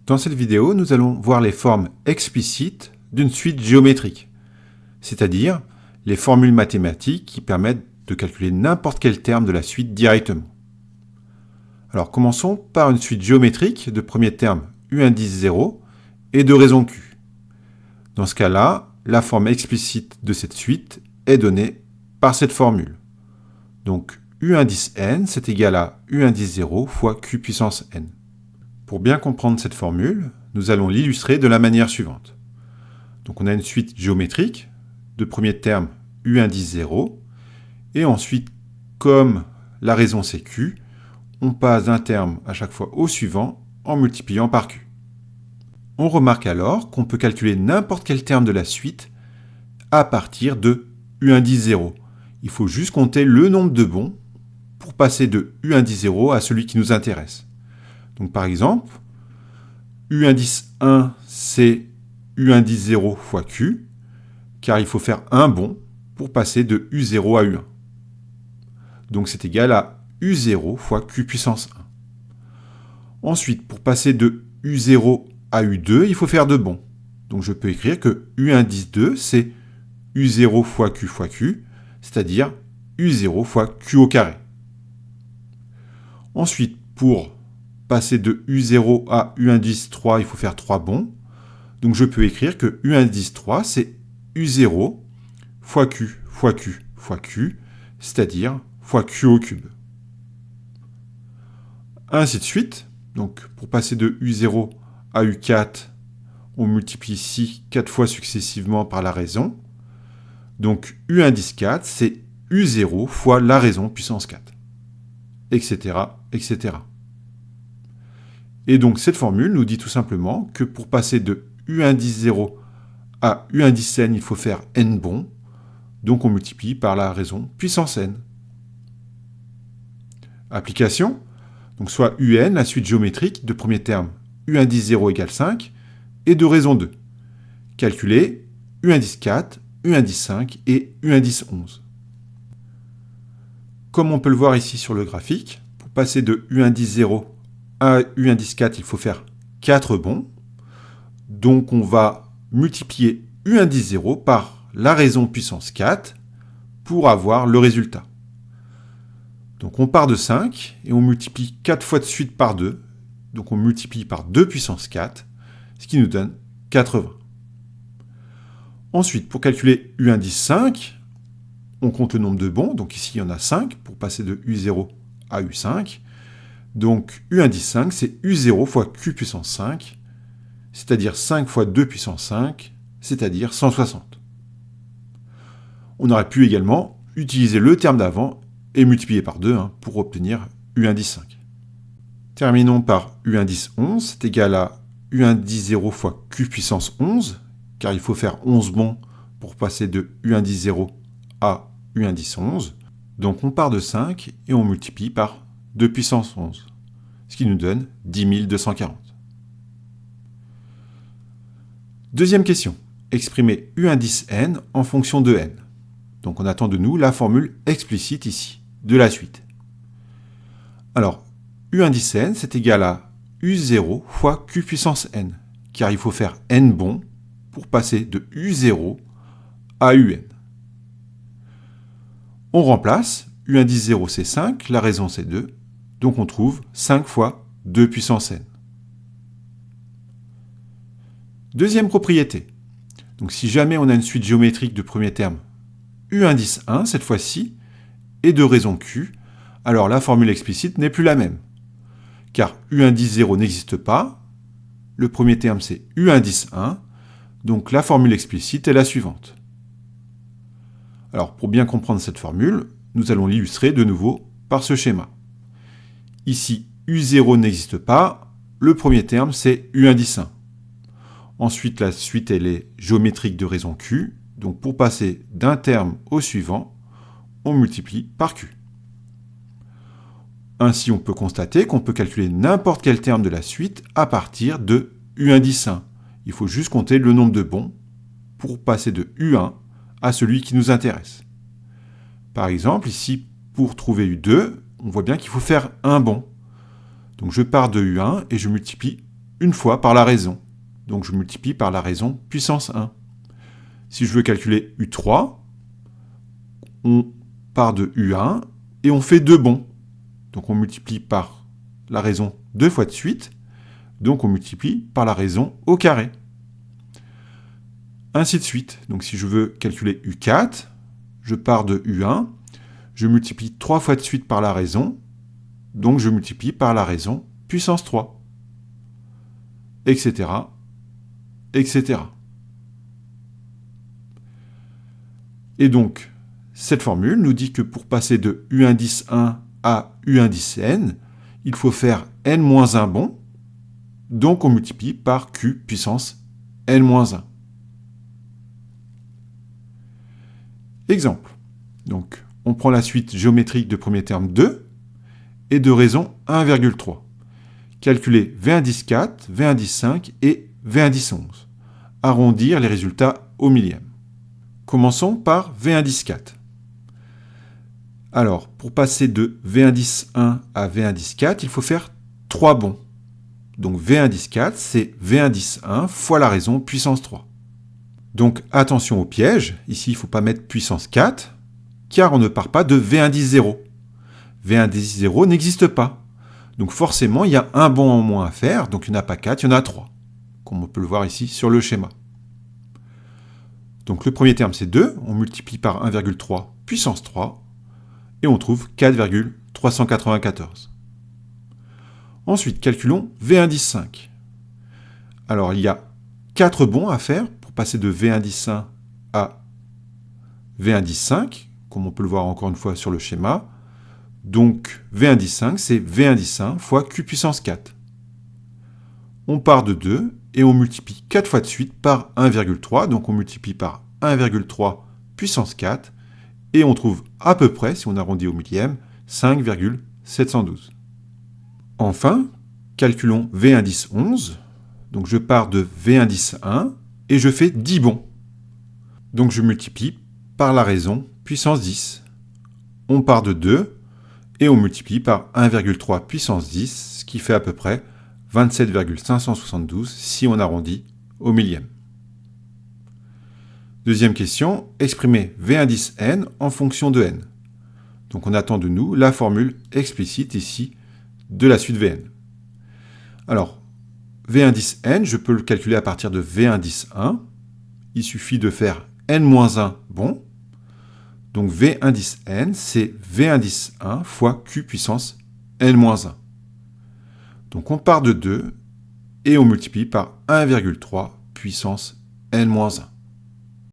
Dans cette vidéo, nous allons voir les formes explicites d'une suite géométrique, c'est-à-dire les formules mathématiques qui permettent de calculer n'importe quel terme de la suite directement. Alors commençons par une suite géométrique de premier terme u indice 0 et de raison q. Dans ce cas-là, la forme explicite de cette suite est donnée par cette formule. Donc u indice n, c'est égal à u indice 0 fois q puissance n. Pour bien comprendre cette formule, nous allons l'illustrer de la manière suivante. Donc on a une suite géométrique de premier terme u indice 0, et ensuite, comme la raison c'est q, on passe d'un terme à chaque fois au suivant en multipliant par q. On remarque alors qu'on peut calculer n'importe quel terme de la suite à partir de u indice 0. Il faut juste compter le nombre de bons pour passer de u indice 0 à celui qui nous intéresse. Donc par exemple, u indice 1, c'est u indice 0 fois q, car il faut faire un bond pour passer de u0 à u1. Donc c'est égal à u0 fois q puissance 1. Ensuite, pour passer de u0 à u2, il faut faire deux bonds. Donc je peux écrire que u indice 2, c'est u0 fois q, c'est-à-dire u0 fois q au carré. Ensuite, pour passer de u0 à u indice 3, il faut faire trois bonds. Donc je peux écrire que u indice 3, c'est u0 fois q, c'est-à-dire fois q au cube. Ainsi de suite. Donc pour passer de u0 à u4, on multiplie ici 4 fois successivement par la raison. Donc u indice 4, c'est u0 fois la raison puissance 4, etc., etc. Et donc cette formule nous dit tout simplement que pour passer de u indice 0 à u indice n, il faut faire n bonds, donc on multiplie par la raison puissance n. Application, donc soit un, la suite géométrique de premier terme u indice 0 égale 5, et de raison 2. Calculer u indice 4, u indice 5 et u indice 11. Comme on peut le voir ici sur le graphique, pour passer de u indice 0 à u indice 4, il faut faire 4 bonds. Donc on va multiplier u indice 0 par la raison puissance 4 pour avoir le résultat. Donc on part de 5 et on multiplie 4 fois de suite par 2. Donc on multiplie par 2 puissance 4, ce qui nous donne 80. Ensuite, pour calculer u indice 5, on compte le nombre de bonds. Donc ici, il y en a 5 pour passer de u0 à u5. Donc u indice 5, c'est u0 fois q puissance 5, c'est-à-dire 5 fois 2 puissance 5, c'est-à-dire 160. On aurait pu également utiliser le terme d'avant et multiplier par 2 pour obtenir u indice 5. Terminons par u indice 11, c'est égal à u indice 0 fois q puissance 11, car il faut faire 11 bonds pour passer de u indice 0 à u indice 11. Donc on part de 5 et on multiplie par 2 puissance 11, ce qui nous donne 10 240. Deuxième question, exprimer u indice n en fonction de n. Donc on attend de nous la formule explicite ici, de la suite. Alors, u indice n, c'est égal à u0 fois q puissance n, car il faut faire n bonds pour passer de u0 à un. On remplace, u indice 0 c'est 5, la raison c'est 2, donc on trouve 5 fois 2 puissance n. Deuxième propriété. Donc si jamais on a une suite géométrique de premier terme, u indice 1 cette fois-ci, et de raison q, alors la formule explicite n'est plus la même. Car u indice 0 n'existe pas, le premier terme c'est u indice 1, donc la formule explicite est la suivante. Alors pour bien comprendre cette formule, nous allons l'illustrer de nouveau par ce schéma. Ici, u0 n'existe pas, le premier terme c'est u indice 1. Ensuite, la suite elle est géométrique de raison q, donc pour passer d'un terme au suivant, on multiplie par q. Ainsi, on peut constater qu'on peut calculer n'importe quel terme de la suite à partir de u indice 1. Il faut juste compter le nombre de bonds pour passer de u1 à celui qui nous intéresse. Par exemple, ici, pour trouver u2, on voit bien qu'il faut faire un bond. Donc je pars de u1 et je multiplie une fois par la raison. Donc je multiplie par la raison puissance 1. Si je veux calculer U3, on part de U1 et on fait 2 bonds. Donc on multiplie par la raison 2 fois de suite. Donc on multiplie par la raison au carré. Ainsi de suite. Donc si je veux calculer U4, je pars de U1, je multiplie 3 fois de suite par la raison, donc je multiplie par la raison puissance 3, etc., etc. Et donc, cette formule nous dit que pour passer de U1 1 à U1 n, il faut faire n-1 bond, donc on multiplie par Q puissance n-1. Exemple. Donc, on prend la suite géométrique de premier terme 2 et de raison 1,3. Calculer V1 4, V1 5 et V1 11. Arrondir les résultats au millième. Commençons par V1 4. Alors, pour passer de V1 1 à V1 4, il faut faire 3 bonds. Donc V1 4, c'est V1 1 fois la raison puissance 3. Donc attention au piège, ici il ne faut pas mettre puissance 4, car on ne part pas de V1 0. V1 0 n'existe pas. Donc forcément, il y a un bond en moins à faire, donc il n'y en a pas 4, il y en a 3, comme on peut le voir ici sur le schéma. Donc le premier terme c'est 2, on multiplie par 1,3 puissance 3, et on trouve 4,394. Ensuite, calculons V1 5. Alors il y a 4 bonds à faire pour passer de V1 1 à V1 5, comme on peut le voir encore une fois sur le schéma. Donc V1 5, c'est V1 1 fois Q puissance 4. On part de 2 et on multiplie 4 fois de suite par 1,3. Donc on multiplie par 1,3 puissance 4. Et on trouve à peu près, si on arrondit au millième, 5,712. Enfin, calculons V1 11. Donc je pars de V1 1 et je fais 10 bonds. Donc je multiplie par la raison puissance 10. On part de 2 et on multiplie par 1,3 puissance 10, ce qui fait à peu près 27,572 si on arrondit au millième. Deuxième question, exprimer V1 n en fonction de n. Donc on attend de nous la formule explicite ici de la suite Vn. Alors, V1 n, je peux le calculer à partir de V1 1. Il suffit de faire n-1 bond. Donc V1 n, c'est V1 1 fois Q puissance n-1. Donc on part de 2 et on multiplie par 1,3 puissance n-1.